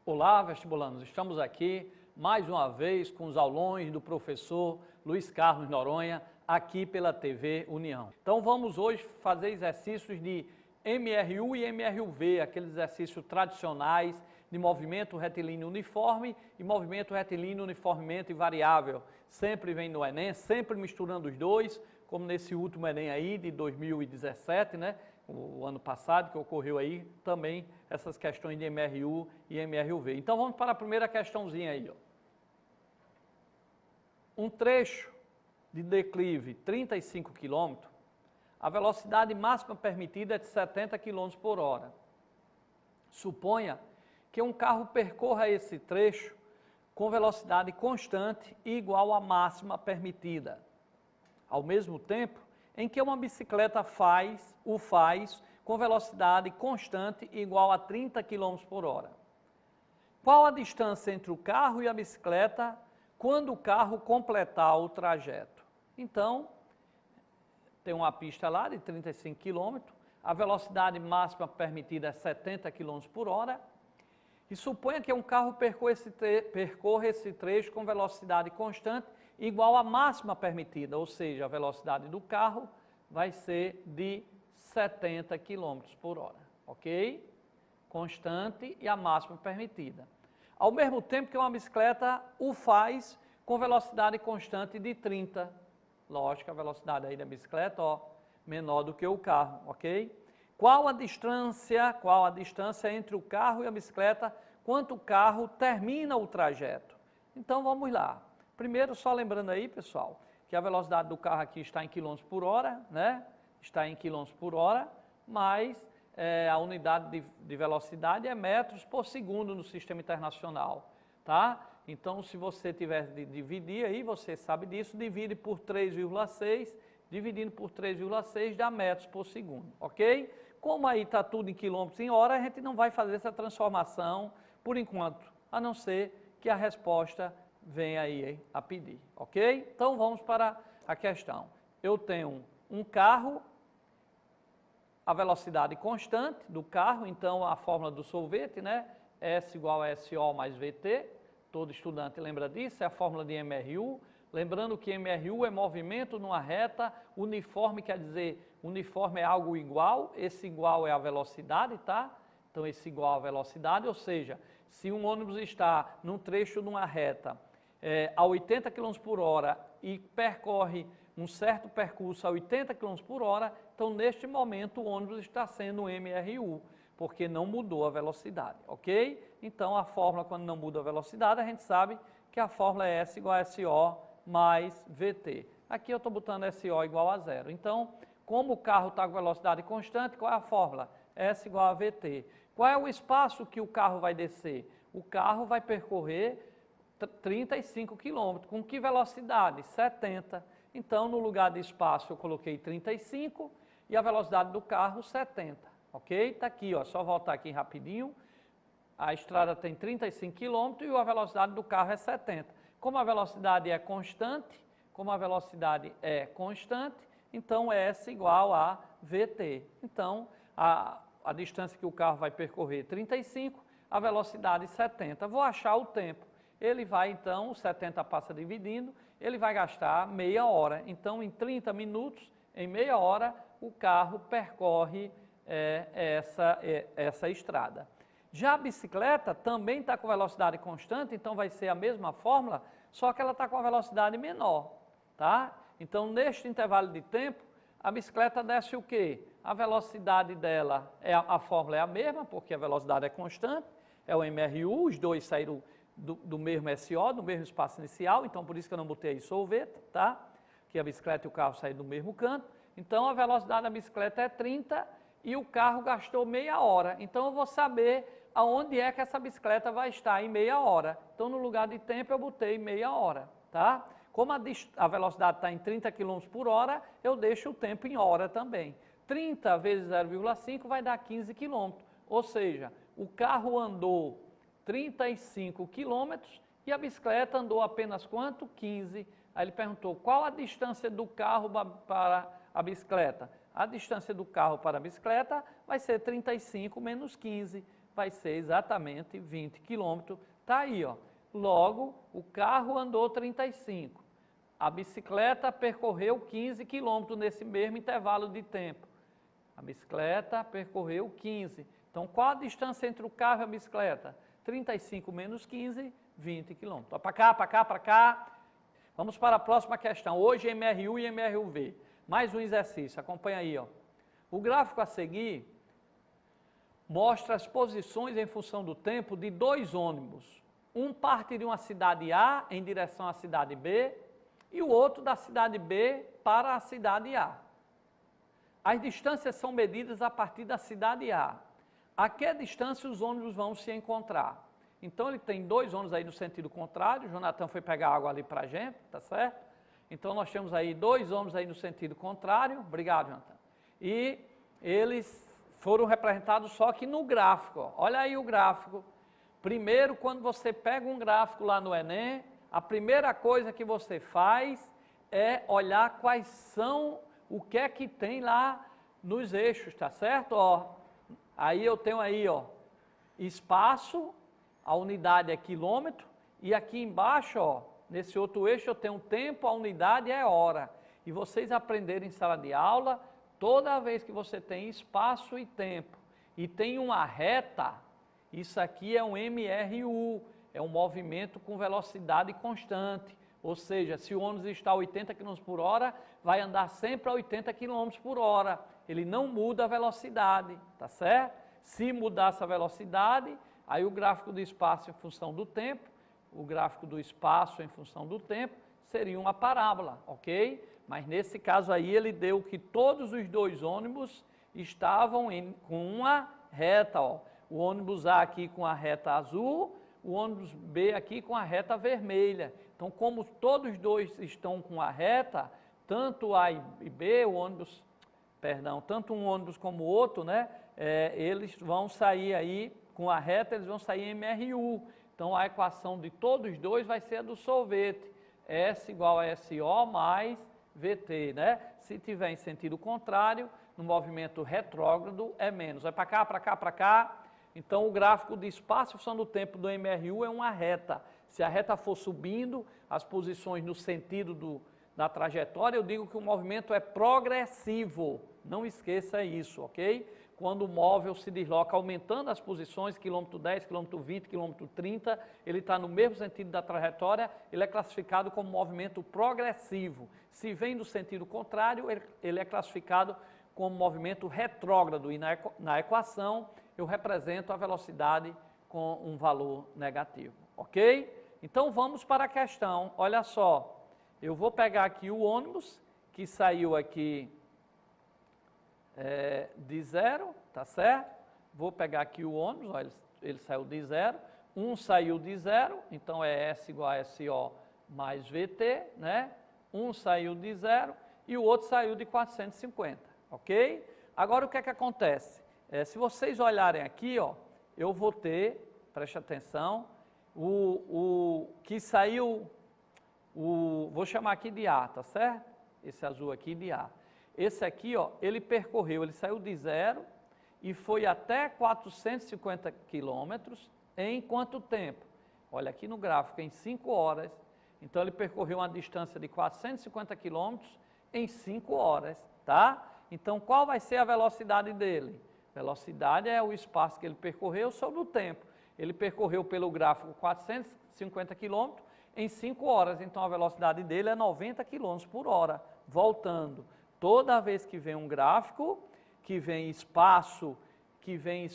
Olá, vestibulandos! Estamos aqui mais uma vez com os aulões do professor Luiz Carlos Noronha, aqui pela TV União. Então vamos hoje fazer exercícios de MRU e MRUV, aqueles exercícios tradicionais de movimento retilíneo uniforme e movimento retilíneo uniformemente variável. Sempre vem no Enem, sempre misturando os dois, como nesse último Enem aí de 2017, né? O ano passado, que ocorreu aí, também essas questões de MRU e MRUV. Então vamos para a primeira questãozinha aí, ó. Um trecho de declive 35 km, a velocidade máxima permitida é de 70 km por hora. Suponha que um carro percorra esse trecho com velocidade constante e igual à máxima permitida. Ao mesmo tempo em que uma bicicleta o faz com velocidade constante igual a 30 km por hora. Qual a distância entre o carro e a bicicleta quando o carro completar o trajeto? Então, tem uma pista lá de 35 km, a velocidade máxima permitida é 70 km por hora, e suponha que um carro percorra esse trecho com velocidade constante igual à máxima permitida, ou seja, a velocidade do carro vai ser de 70 km por hora, ok? Constante e a máxima permitida. Ao mesmo tempo que uma bicicleta o faz com velocidade constante de 30. Lógico, a velocidade aí da bicicleta, ó, menor do que o carro, ok? Qual a distância entre o carro e a bicicleta quando o carro termina o trajeto? Então vamos lá. Primeiro, só lembrando aí, pessoal, que a velocidade do carro aqui está em km por hora, né? Está em km por hora, mas a unidade de velocidade é metros por segundo no sistema internacional, tá? Então, se você tiver de dividir aí, você sabe disso, divide por 3,6, dividindo por 3,6 dá metros por segundo, ok? Como aí está tudo em quilômetros em hora, a gente não vai fazer essa transformação por enquanto, a não ser que a resposta venha aí a pedir, ok? Então vamos para a questão. Eu tenho um carro, a velocidade constante do carro, então a fórmula do sorvete, né? S igual a SO mais VT, todo estudante lembra disso, é a fórmula de MRU. Lembrando que MRU é movimento numa reta, uniforme quer dizer, uniforme é algo igual, esse igual é a velocidade, tá? Então esse igual a velocidade, ou seja, se um ônibus está num trecho numa reta a 80 km por hora e percorre um certo percurso a 80 km por hora, então neste momento o ônibus está sendo MRU, porque não mudou a velocidade, ok? Então a fórmula, quando não muda a velocidade, a gente sabe que a fórmula é S igual a SO mais VT. Aqui eu estou botando SO igual a zero. Então, como o carro está com velocidade constante, qual é a fórmula? S igual a VT. Qual é o espaço que o carro vai descer? O carro vai percorrer 35 km. Com que velocidade? 70. Então, no lugar de espaço, eu coloquei 35 e a velocidade do carro, 70. Ok? Está aqui, ó, só voltar aqui rapidinho. A estrada tem 35 km e a velocidade do carro é 70. Como a velocidade é constante, então S igual a VT. Então, a distância que o carro vai percorrer 35, a velocidade 70. Vou achar o tempo. Ele vai, então, o 70 passa dividindo, ele vai gastar meia hora. Então, em 30 minutos, em meia hora, o carro percorre essa estrada. Já a bicicleta também está com velocidade constante, então vai ser a mesma fórmula, só que ela está com a velocidade menor, tá? Então, neste intervalo de tempo, a bicicleta desce o quê? A velocidade dela, a fórmula é a mesma, porque a velocidade é constante, é o MRU, os dois saíram do mesmo SO, do mesmo espaço inicial, então por isso que eu não botei aí sorvete, tá? Que a bicicleta e o carro saíram do mesmo canto. Então a velocidade da bicicleta é 30 e o carro gastou meia hora. Então eu vou saber aonde é que essa bicicleta vai estar em meia hora. Então no lugar de tempo eu botei meia hora, tá? Como a velocidade está em 30 km por hora, eu deixo o tempo em hora também. 30 vezes 0,5 vai dar 15 km, ou seja, o carro andou 35 quilômetros e a bicicleta andou apenas quanto? 15. Aí ele perguntou, qual a distância do carro para a bicicleta? A distância do carro para a bicicleta vai ser 35 menos 15. vai ser exatamente 20 km. Está aí, ó. Logo, o carro andou 35. A bicicleta percorreu 15 km nesse mesmo intervalo de tempo. A bicicleta percorreu 15. Então, qual a distância entre o carro e a bicicleta? 35 menos 15, 20 km. Para cá, para cá, para cá. Vamos para a próxima questão. Hoje, MRU e MRUV. Mais um exercício, acompanha aí, ó. O gráfico a seguir mostra as posições em função do tempo de dois ônibus. Um parte de uma cidade A em direção à cidade B e o outro da cidade B para a cidade A. As distâncias são medidas a partir da cidade A. A que distância os ônibus vão se encontrar? Então, ele tem dois ônibus aí no sentido contrário. O Jonathan foi pegar água ali para a gente, tá certo? Então, nós temos aí dois ônibus aí no sentido contrário. Obrigado, Jonathan. E eles foram representados só que no gráfico. Ó. Olha aí o gráfico. Primeiro, quando você pega um gráfico lá no Enem, a primeira coisa que você faz é olhar quais são, o que é que tem lá nos eixos, tá certo? Ó, aí eu tenho aí, ó, espaço, a unidade é quilômetro, e aqui embaixo, ó, nesse outro eixo eu tenho tempo, a unidade é hora. E vocês aprenderam em sala de aula, toda vez que você tem espaço e tempo, e tem uma reta, isso aqui é um MRU, é um movimento com velocidade constante. Ou seja, se o ônibus está a 80 km por hora, vai andar sempre a 80 km por hora. Ele não muda a velocidade, tá certo? Se mudasse a velocidade, aí o gráfico do espaço em função do tempo, o gráfico do espaço em função do tempo, seria uma parábola, ok? Mas nesse caso aí ele deu que todos os dois ônibus estavam com uma reta, ó. O ônibus A aqui com a reta azul, o ônibus B aqui com a reta vermelha. Então, como todos dois estão com a reta, tanto A e B, tanto um ônibus como o outro, né, eles vão sair aí com a reta, eles vão sair em MRU. Então, a equação de todos os dois vai ser a do sorvete. S igual a SO mais VT, né? Se tiver em sentido contrário, no movimento retrógrado é menos. Vai para cá, para cá, para cá. Então, o gráfico de espaço em função do tempo do MRU é uma reta. Se a reta for subindo, as posições no sentido da trajetória, eu digo que o movimento é progressivo. Não esqueça isso, ok? Quando o móvel se desloca aumentando as posições, quilômetro 10, quilômetro 20, quilômetro 30, ele está no mesmo sentido da trajetória, ele é classificado como movimento progressivo. Se vem do sentido contrário, ele é classificado como movimento retrógrado. E na equação, eu represento a velocidade com um valor negativo, ok? Então, vamos para a questão. Olha só, eu vou pegar aqui o ônibus, que saiu aqui de zero, tá certo? Vou pegar aqui o ônibus, ó, ele saiu de zero. Um saiu de zero, então é S igual a SO mais VT, né? Um saiu de zero e o outro saiu de 450, ok? Agora, o que é que acontece? Se vocês olharem aqui, ó, eu vou ter, preste atenção, o que saiu, vou chamar aqui de A, tá certo? Esse azul aqui de A. Esse aqui, ó, ele saiu de zero e foi até 450 quilômetros em quanto tempo? Olha aqui no gráfico, em 5 horas. Então, ele percorreu uma distância de 450 quilômetros em 5 horas, tá? Então, qual vai ser a velocidade dele? Velocidade é o espaço que ele percorreu sobre o tempo. Ele percorreu pelo gráfico 450 km em 5 horas, então a velocidade dele é 90 km por hora, voltando. Toda vez que vem um gráfico, que vem espaço, que vem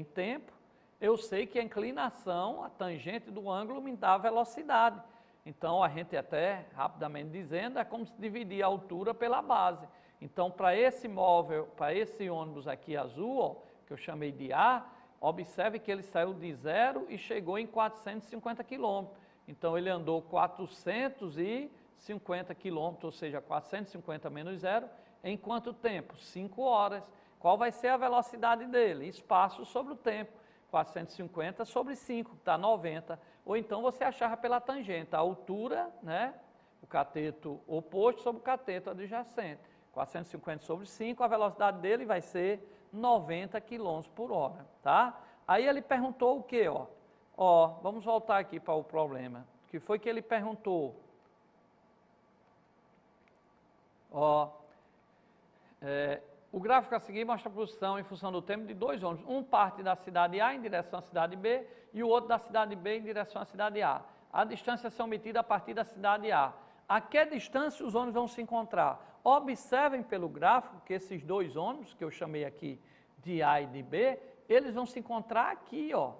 tempo, eu sei que a inclinação, a tangente do ângulo me dá a velocidade. Então, a gente até, rapidamente dizendo, é como se dividir a altura pela base. Então, para esse móvel, para esse ônibus aqui azul, ó, que eu chamei de A, observe que ele saiu de zero e chegou em 450 km. Então, ele andou 450 km, ou seja, 450 menos zero, em quanto tempo? 5 horas. Qual vai ser a velocidade dele? Espaço sobre o tempo. 450 sobre 5, está 90. Ou então você achava pela tangente, a altura, né? O cateto oposto sobre o cateto adjacente. 450 sobre 5, a velocidade dele vai ser 90 km por hora, tá? Aí ele perguntou o quê, ó? Ó, vamos voltar aqui para o problema. O que foi que ele perguntou? Ó, o gráfico a seguir mostra a posição em função do tempo de dois ônibus. Um parte da cidade A em direção à cidade B e o outro da cidade B em direção à cidade A. A distância são medidas a partir da cidade A. A que distância os ônibus vão se encontrar? Observem pelo gráfico que esses dois ônibus, que eu chamei aqui de A e de B, eles vão se encontrar aqui, ó.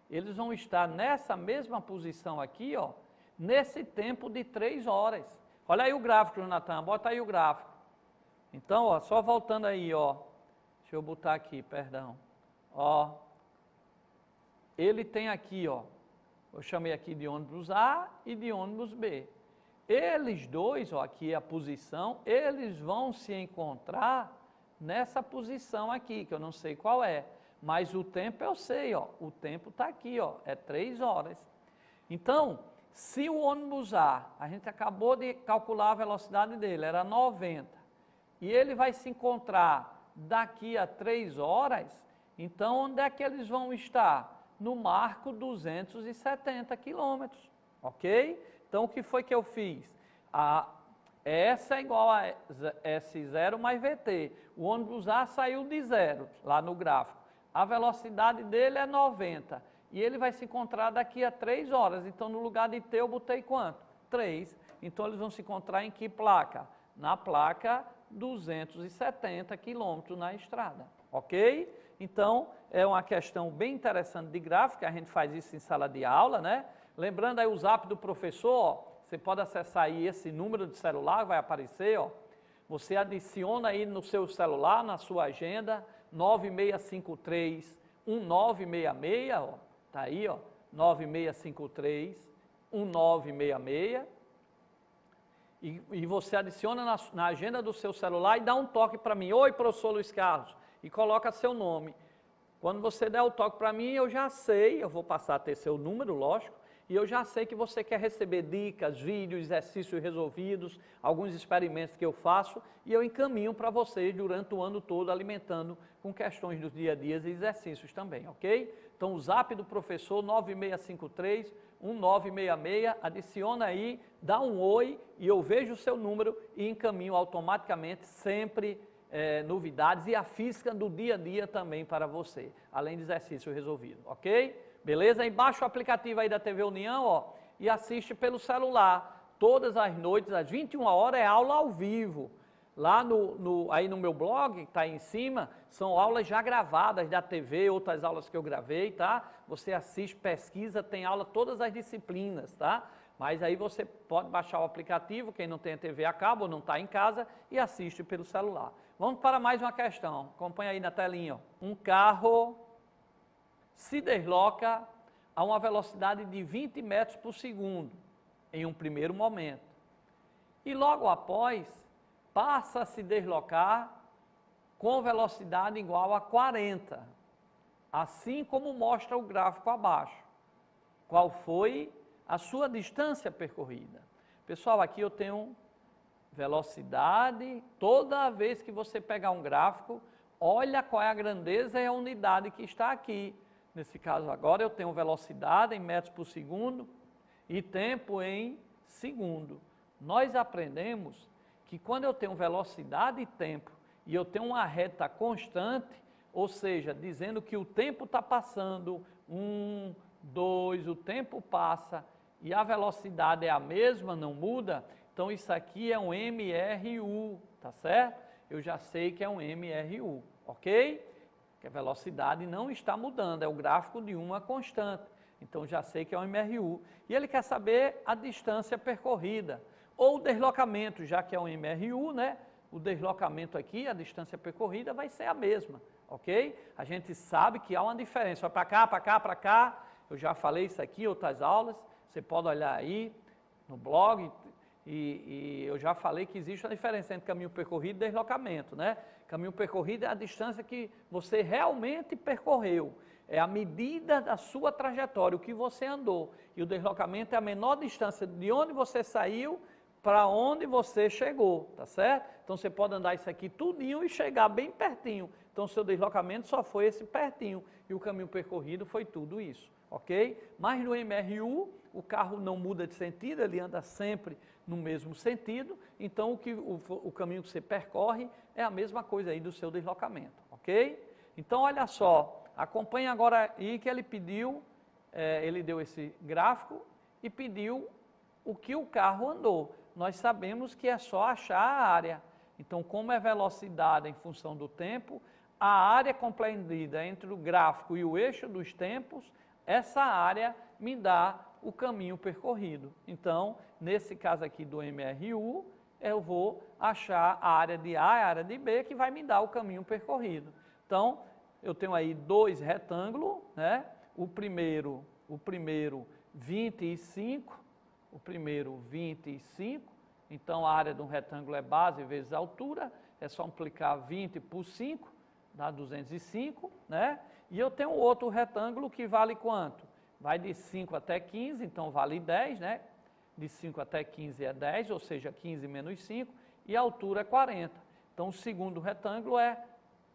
Eles vão estar nessa mesma posição aqui, ó, nesse tempo de 3 horas. Olha aí o gráfico, Jonathan, bota aí o gráfico. Então, ó, só voltando aí, ó, deixa eu botar aqui, perdão. Ó, ele tem aqui, ó, eu chamei aqui de ônibus A e de ônibus B. Eles dois, ó, aqui é a posição, eles vão se encontrar nessa posição aqui, que eu não sei qual é, mas o tempo eu sei, ó, o tempo está aqui, ó, é 3 horas. Então, se o ônibus A gente acabou de calcular a velocidade dele, era 90, e ele vai se encontrar daqui a 3 horas, então onde é que eles vão estar? No marco 270 quilômetros, ok? Então o que foi que eu fiz? S é igual a S0 mais VT. O ônibus A saiu de 0, lá no gráfico. A velocidade dele é 90. E ele vai se encontrar daqui a 3 horas. Então, no lugar de T, eu botei quanto? 3. Então, eles vão se encontrar em que placa? Na placa 270 quilômetros na estrada. Ok? Então, é uma questão bem interessante de gráfico. A gente faz isso em sala de aula, né? Lembrando aí o zap do professor, ó, você pode acessar aí esse número de celular, vai aparecer, ó. Você adiciona aí no seu celular, na sua agenda, 9653-1966, ó. Tá aí, ó, 9653-1966. E você adiciona na agenda do seu celular e dá um toque para mim. Oi, professor Luiz Carlos. E coloca seu nome. Quando você der o toque para mim, eu já sei, eu vou passar a ter seu número, lógico, e eu já sei que você quer receber dicas, vídeos, exercícios resolvidos, alguns experimentos que eu faço, e eu encaminho para vocês durante o ano todo, alimentando com questões do dia a dia e exercícios também, ok? Então, o zap do professor, 9653-1966, adiciona aí, dá um oi, e eu vejo o seu número e encaminho automaticamente sempre novidades e a física do dia a dia também para você, além de exercício resolvido, ok? Beleza? E baixa o aplicativo aí da TV União, ó, e assiste pelo celular. Todas as noites, às 21 horas, é aula ao vivo. Lá aí no meu blog, que está aí em cima, são aulas já gravadas da TV, outras aulas que eu gravei, tá? Você assiste, pesquisa, tem aula todas as disciplinas, tá? Mas aí você pode baixar o aplicativo, quem não tem a TV a cabo ou não está em casa, e assiste pelo celular. Vamos para mais uma questão. Acompanha aí na telinha, ó. Um carro se desloca a uma velocidade de 20 metros por segundo, em um primeiro momento. E logo após, passa a se deslocar com velocidade igual a 40, assim como mostra o gráfico abaixo. Qual foi a sua distância percorrida? Pessoal, aqui eu tenho velocidade. Toda vez que você pegar um gráfico, olha qual é a grandeza e a unidade que está aqui. Nesse caso agora eu tenho velocidade em metros por segundo e tempo em segundo. Nós aprendemos que quando eu tenho velocidade e tempo e eu tenho uma reta constante, ou seja, dizendo que o tempo está passando, 1, 2, o tempo passa e a velocidade é a mesma, não muda, então isso aqui é um MRU, tá certo? Eu já sei que é um MRU, ok? Que a velocidade não está mudando, é o gráfico de uma constante. Então, já sei que é um MRU. E ele quer saber a distância percorrida, ou o deslocamento, já que é um MRU, né? O deslocamento aqui, a distância percorrida vai ser a mesma, ok? A gente sabe que há uma diferença, para cá, para cá, para cá. Eu já falei isso aqui em outras aulas, você pode olhar aí no blog, e eu já falei que existe uma diferença entre caminho percorrido e deslocamento, né? Caminho percorrido é a distância que você realmente percorreu, é a medida da sua trajetória, o que você andou. E o deslocamento é a menor distância de onde você saiu para onde você chegou, tá certo? Então você pode andar isso aqui tudinho e chegar bem pertinho. Então, o seu deslocamento só foi esse pertinho e o caminho percorrido foi tudo isso, ok? Mas no MRU, o carro não muda de sentido, ele anda sempre no mesmo sentido, então o caminho que você percorre é a mesma coisa aí do seu deslocamento, ok? Então, olha só, acompanhe agora aí que ele pediu, ele deu esse gráfico e pediu o que o carro andou. Nós sabemos que é só achar a área. Então, como é velocidade em função do tempo, a área compreendida entre o gráfico e o eixo dos tempos, essa área me dá o caminho percorrido. Então, nesse caso aqui do MRU, eu vou achar a área de A e a área de B, que vai me dar o caminho percorrido. Então, eu tenho aí dois retângulos, né? O primeiro 25, então a área de um retângulo é base vezes altura, é só multiplicar 20 por 5, dá 205, né? E eu tenho outro retângulo que vale quanto? Vai de 5 até 15, então vale 10, né? De 5 até 15 é 10, ou seja, 15 menos 5, e a altura é 40. Então, o segundo retângulo é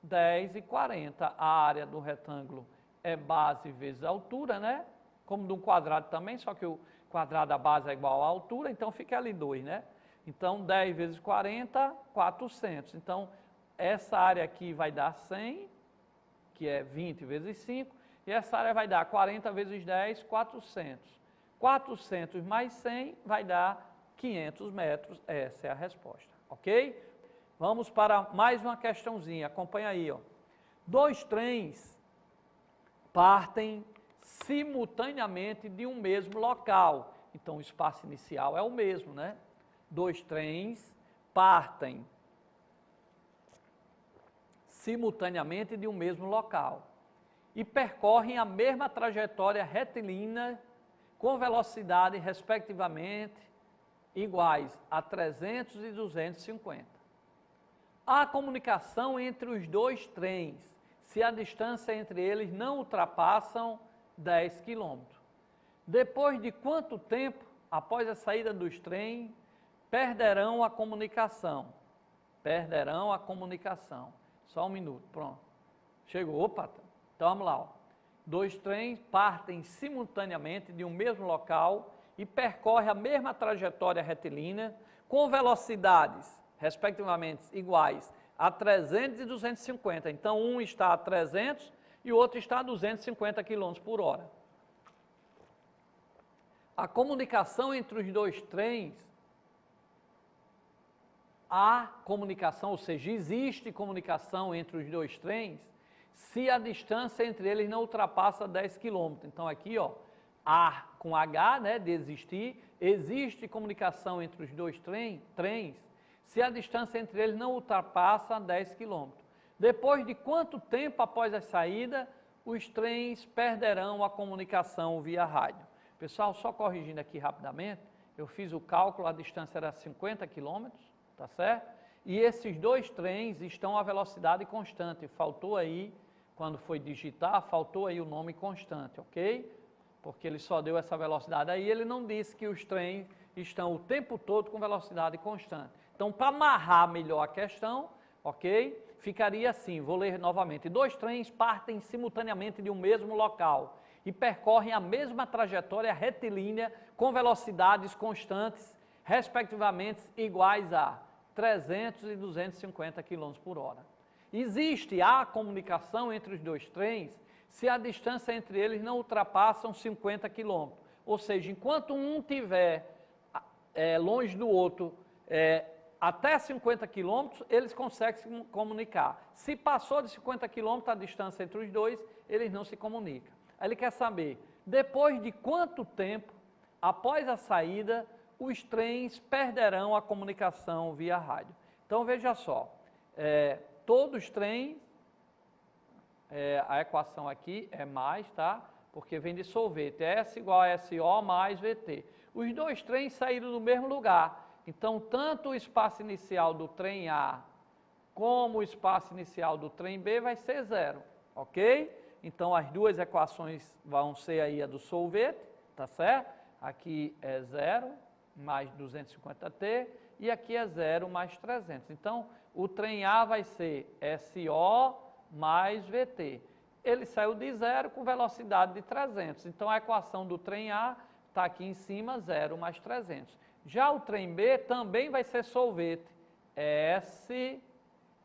10 e 40. A área do retângulo é base vezes altura, né? Como de um quadrado também, só que o quadrado da base é igual à altura, então fica ali 2, né? Então, 10 vezes 40, 400. Então, essa área aqui vai dar 100, que é 20 vezes 5, e essa área vai dar 40 vezes 10, 400. 400 mais 100 vai dar 500 metros, essa é a resposta, ok? Vamos para mais uma questãozinha, acompanha aí, ó. Dois trens partem simultaneamente de um mesmo local, então o espaço inicial é o mesmo, né? Dois trens partem simultaneamente de um mesmo local e percorrem a mesma trajetória retilínea com velocidade, respectivamente, iguais a 300 e 250. Há comunicação entre os dois trens, se a distância entre eles não ultrapassam 10 km. Depois de quanto tempo, após a saída dos trens, perderão a comunicação? Perderão a comunicação. Só um minuto, pronto. Chegou, opa, então vamos lá. Ó. Dois trens partem simultaneamente de um mesmo local e percorrem a mesma trajetória retilínea com velocidades, respectivamente, iguais a 300 e 250. Então, um está a 300 e o outro está a 250 km por hora. A comunicação entre os dois trens, há comunicação, ou seja, existe comunicação entre os dois trens, se a distância entre eles não ultrapassa 10 km. Então, aqui, ó, A com H, né, de existir, existe comunicação entre os dois trens, se a distância entre eles não ultrapassa 10 km. Depois de quanto tempo após a saída, os trens perderão a comunicação via rádio? Pessoal, só corrigindo aqui rapidamente, eu fiz o cálculo, a distância era 50 km, tá certo? E esses dois trens estão a velocidade constante, faltou aí, quando foi digitar, faltou aí o nome constante, ok? Porque ele só deu essa velocidade aí, ele não disse que os trens estão o tempo todo com velocidade constante. Então, para amarrar melhor a questão, ok? Ficaria assim, vou ler novamente. Dois trens partem simultaneamente de um mesmo local e percorrem a mesma trajetória retilínea com velocidades constantes, respectivamente iguais a 300 e 250 km por hora. Existe a comunicação entre os dois trens se a distância entre eles não ultrapassam 50 km. Ou seja, enquanto um estiver longe do outro até 50 km, eles conseguem se comunicar. Se passou de 50 km a distância entre os dois, eles não se comunicam. Aí ele quer saber, depois de quanto tempo, após a saída, os trens perderão a comunicação via rádio. Então, veja só, todos os trens, a equação aqui é mais, tá? Porque vem de sorvete, S igual a SO mais VT. Os dois trens saíram do mesmo lugar, então, tanto o espaço inicial do trem A como o espaço inicial do trem B vai ser zero, ok? Então, as duas equações vão ser aí a do sorvete, tá certo? Aqui é 0 mais 250T e aqui é 0 mais 300. Então, o trem A vai ser SO mais VT. Ele saiu de 0 com velocidade de 300. Então, a equação do trem A está aqui em cima, 0 mais 300. Já o trem B também vai ser solvete. S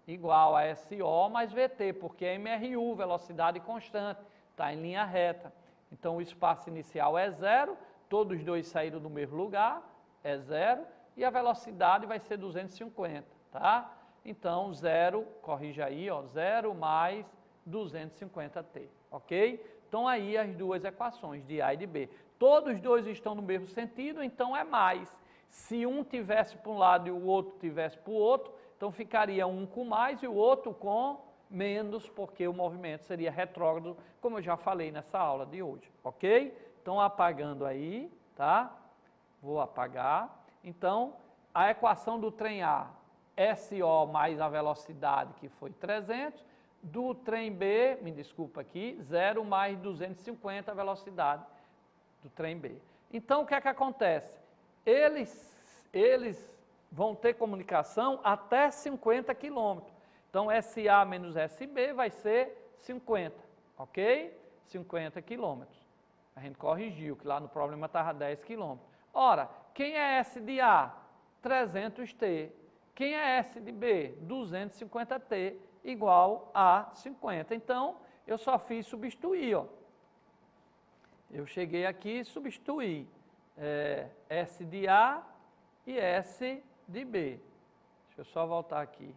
igual a SO mais VT, porque é MRU, velocidade constante, está em linha reta. Então, o espaço inicial é 0, todos os dois saíram do mesmo lugar, é 0, e a velocidade vai ser 250, tá? Então, 0, corrija aí, ó, 0 mais 250t, ok? Então, aí as duas equações, de A e de B. Todos os dois estão no mesmo sentido, então é mais. Se um tivesse para um lado e o outro tivesse para o outro, então ficaria um com mais e o outro com menos, porque o movimento seria retrógrado, como eu já falei nessa aula de hoje, ok? Então, apagando aí, tá? Vou apagar. Então, a equação do trem A, SO mais a velocidade, que foi 300, do trem B, me desculpa aqui, 0 mais 250 a velocidade do trem B. Então, o que é que acontece? Eles vão ter comunicação até 50 km. Então, SA menos SB vai ser 50, ok? 50 km. A gente corrigiu, que lá no problema estava 10 km. Ora, quem é S de A? 300T. Quem é S de B? 250T, igual a 50. Então, eu só fiz substituir, ó. Eu cheguei aqui e substituí S de A e S de B. Deixa eu só voltar aqui.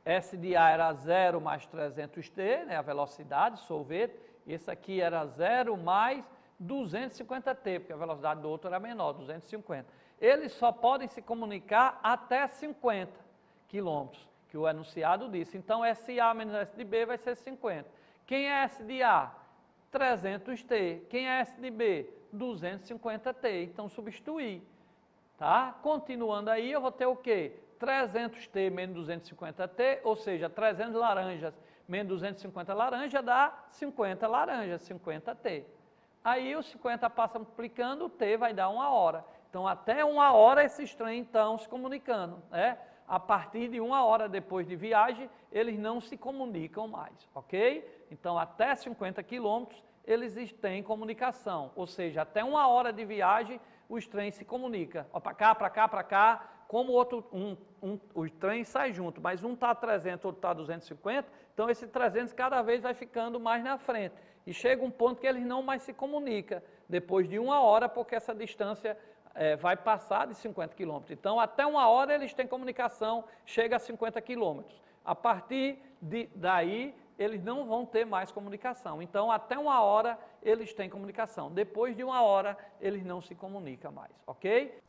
S de A era 0 mais 300T, né, a velocidade, solvete. Esse aqui era 0 mais 250T, porque a velocidade do outro era menor, 250. Eles só podem se comunicar até 50 km, que o enunciado disse. Então, SA menos S de B vai ser 50. Quem é S de A? 300T. Quem é S de B? 250T. Então, substituir. Tá? Continuando aí, eu vou ter o quê? 300T menos 250T, ou seja, 300 laranjas menos 250 laranja dá 50 laranjas, 50T. Aí, os 50 passa multiplicando, o T vai dar 1 hora. Então, até 1 hora esses trens estão se comunicando, né? A partir de 1 hora depois de viagem, eles não se comunicam mais, ok? Então, até 50 quilômetros, eles têm comunicação, ou seja, até 1 hora de viagem, os trens se comunicam. Ó, para cá, para cá, para cá, como os trens saem juntos, mas um está a 300, outro está a 250, então esse 300 cada vez vai ficando mais na frente. E chega um ponto que eles não mais se comunicam, depois de 1 hora, porque essa distância vai passar de 50 km. Então, até 1 hora eles têm comunicação, chega a 50 km. A partir daí, eles não vão ter mais comunicação. Então, até 1 hora eles têm comunicação. Depois de 1 hora, eles não se comunicam mais, ok?